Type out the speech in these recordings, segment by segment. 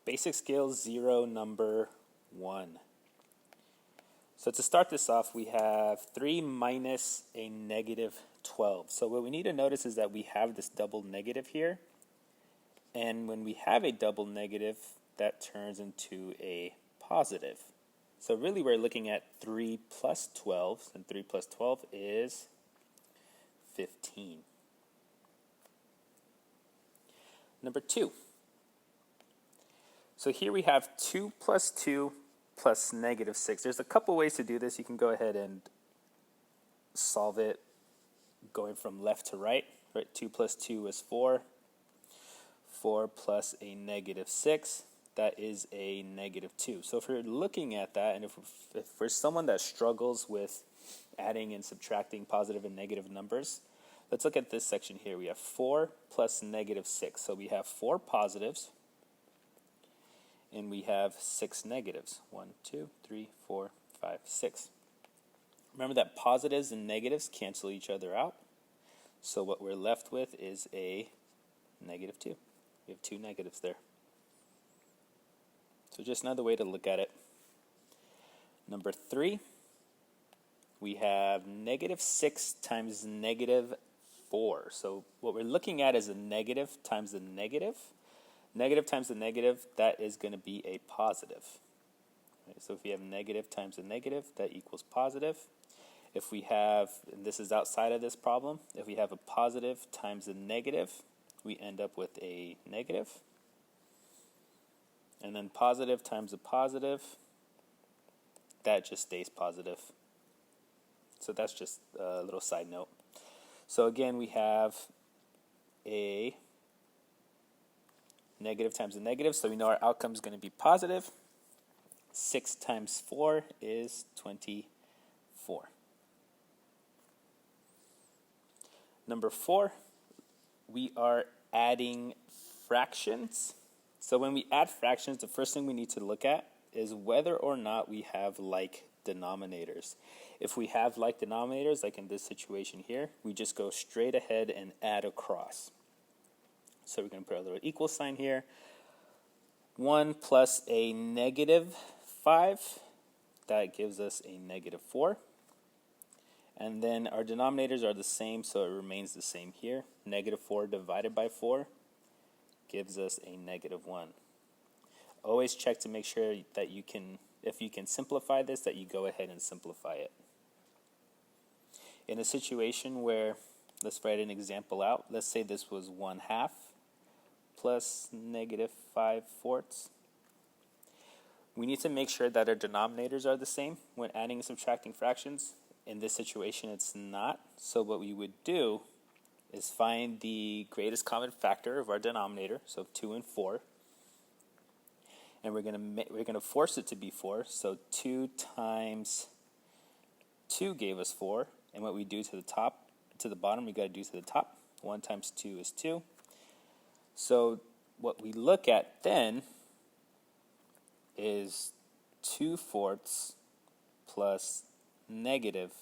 Basic skills 0, number 1. So to start this off, we have 3 minus a negative 12. So what we need to notice is that we have this double negative here. And when we have a double negative, that turns into a positive. So really we're looking at 3 plus 12, and 3 plus 12 is 15. Number 2. So here we have 2 plus 2 plus negative 6. There's a couple ways to do this. You can go ahead and solve it going from left to right. 2 plus 2 is 4. 4 plus a negative 6, that is a negative 2. So if we're looking at that, and if we're someone that struggles with adding and subtracting positive and negative numbers, let's look at this section here. We have 4 plus negative 6. So we have 4 positives, and we have 6 negatives. 1, 2, 3, 4, 5, 6. Remember that positives and negatives cancel each other out. So what we're left with is a negative 2. We have 2 negatives there. So just another way to look at it. Number 3, we have negative 6 times negative 4. So what we're looking at is a negative times a negative. Negative times a negative, that is going to be a positive. Right, so if we have negative times a negative, that equals positive. If we have, and this is outside of this problem, if we have a positive times a negative, we end up with a negative. And then positive times a positive, that just stays positive. So that's just a little side note. So again, we have a negative times a negative, so we know our outcome is going to be positive. 6 times 4 is 24. Number 4, we are adding fractions. So when we add fractions, the first thing we need to look at is whether or not we have like denominators. If we have like denominators, like in this situation here, we just go straight ahead and add across. So we're going to put a little equal sign here. 1 plus a negative 5, that gives us a negative 4. And then our denominators are the same, so it remains the same here. Negative 4 divided by 4 gives us a negative 1. Always check to make sure that you can, if you can simplify this, that you go ahead and simplify it. In a situation where, let's write an example out. Let's say this was 1/2 plus negative 5/4. We need to make sure that our denominators are the same when adding and subtracting fractions. In this situation, it's not. So what we would do is find the greatest common factor of our denominator, so 2 and 4. And we're going to force it to be 4. So 2 times 2 gave us 4. And what we do to the bottom, we got to do to the top. 1 times 2 is 2. So what we look at then is 2/4 plus negative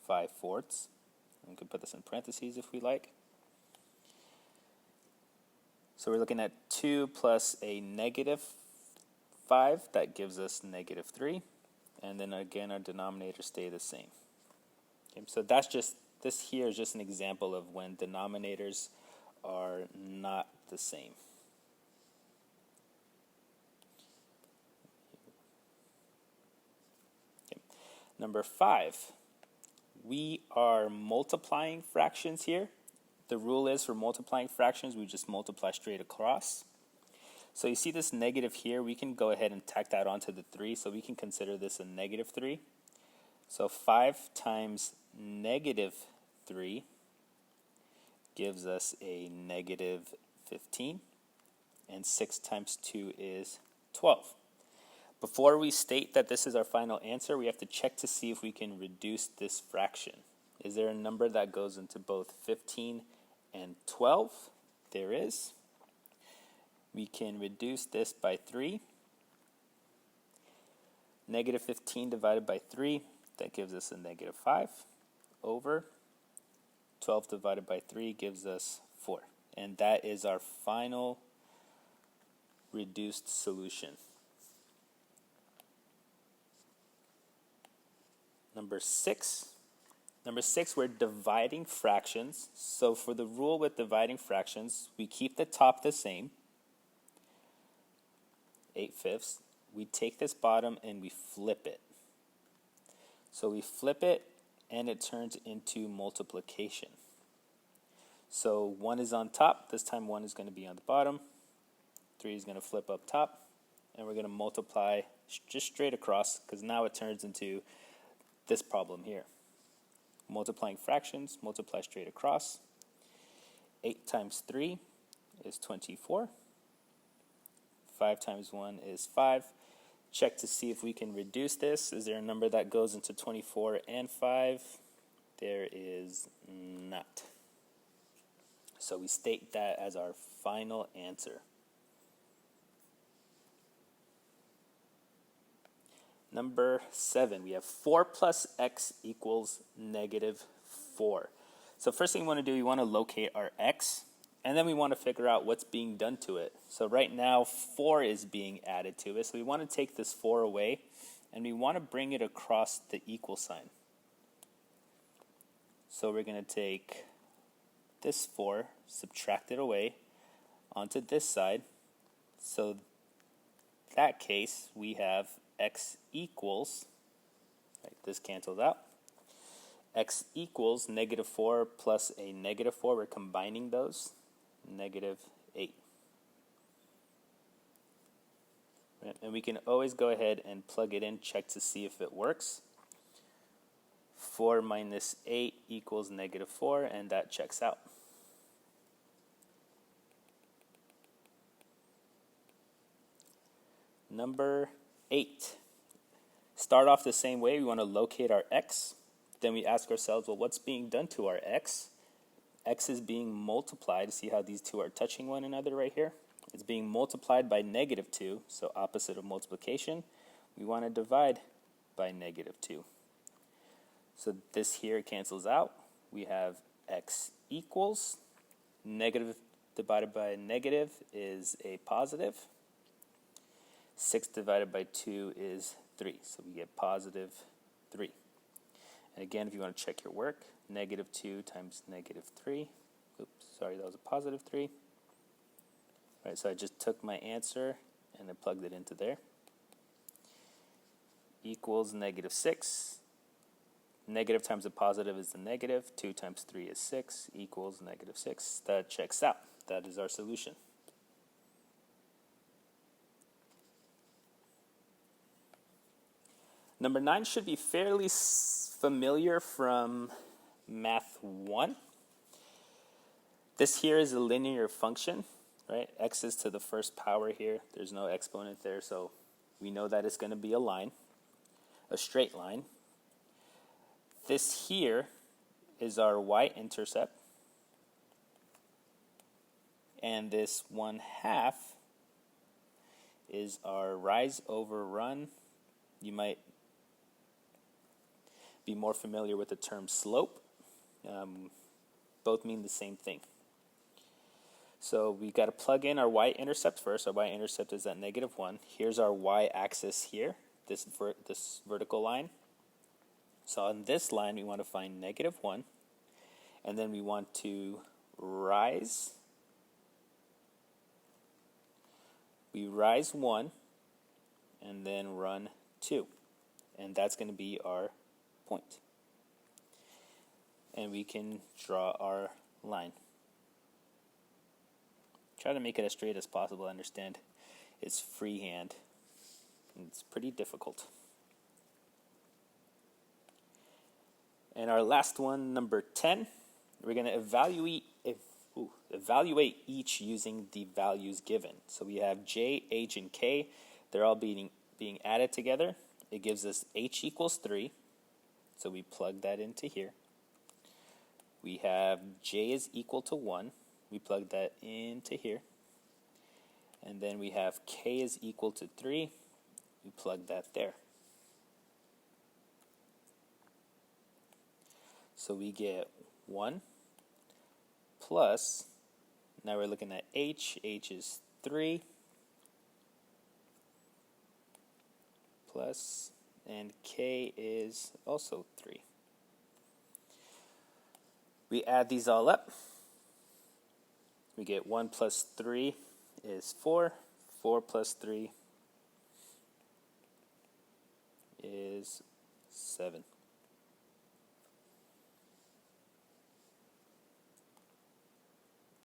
5/4. We can put this in parentheses if we like. So we're looking at 2 plus a negative 5. That gives us negative 3. And then again, our denominators stay the same. Okay, so this here is just an example of when denominators are not the same. Okay. Number 5, we are multiplying fractions here. The rule is for multiplying fractions, we just multiply straight across. So you see this negative here, we can go ahead and tack that onto the 3, so we can consider this a negative 3. So 5 times negative 3 gives us a negative 15, and 6 times 2 is 12. Before we state that this is our final answer, we have to check to see if we can reduce this fraction. Is there a number that goes into both 15 and 12? There is. We can reduce this by 3. Negative 15 divided by 3, that gives us a negative 5 over 12 divided by 3 gives us 4. And that is our final reduced solution. Number six, we're dividing fractions. So for the rule with dividing fractions, we keep the top the same, 8/5. We take this bottom and we flip it. So we flip it and it turns into multiplication. So 1 is on top, this time 1 is going to be on the bottom, 3 is going to flip up top, and we're going to multiply just straight across, because now it turns into this problem here. Multiplying fractions, multiply straight across. 8 times 3 is 24. 5 times 1 is 5. Check to see if we can reduce this. Is there a number that goes into 24 and 5? There is not. So we state that as our final answer. Number 7, we have 4 plus x equals -4. So first thing we want to do, we want to locate our x, and then we want to figure out what's being done to it. So right now, 4 is being added to it. So we want to take this 4 away, and we want to bring it across the equal sign. So we're going to take this 4, subtract it away onto this side. So in that case, we have x equals, right, this cancels out, x equals -4 plus a -4, we're combining those, -8. Right, and we can always go ahead and plug it in, check to see if it works. 4 minus 8 equals -4, and that checks out. Number 8. Start off the same way. We want to locate our x. Then we ask ourselves, well, what's being done to our x? X is being multiplied. See how these two are touching one another right here? It's being multiplied by -2, so opposite of multiplication. We want to divide by -2. So this here cancels out. We have x equals, negative divided by a negative is a positive. 6 divided by 2 is 3, so we get +3. And again, if you want to check your work, -2 times -3. Oops, sorry, that was a +3. All right, so I just took my answer and I plugged it into there. Equals -6. Negative times a positive is the negative. 2 times 3 is 6, equals -6. That checks out. That is our solution. Number 9 should be fairly familiar from Math 1. This here is a linear function, right? X is to the first power here. There's no exponent there, so we know that it's going to be a line, a straight line. This here is our y-intercept, and this 1/2 is our rise over run. You might be more familiar with the term slope. Both mean the same thing. So we got to plug in our y-intercept first. Our y-intercept is at -1. Here's our y-axis here, this vertical line. So on this line, we want to find -1, and then we want to rise. We rise 1, and then run 2, and that's going to be our point. And we can draw our line. Try to make it as straight as possible. I understand it's freehand, and it's pretty difficult. And our last one, number 10, we're going to evaluate each using the values given. So we have J, H, and K. They're all being added together. It gives us H equals 3. So we plug that into here. We have J is equal to 1. We plug that into here. And then we have K is equal to 3. We plug that there. So we get 1 plus, now we're looking at H. H is 3 plus, and k is also 3. We add these all up. We get 1 plus 3 is 4. 4 plus 3 is 7.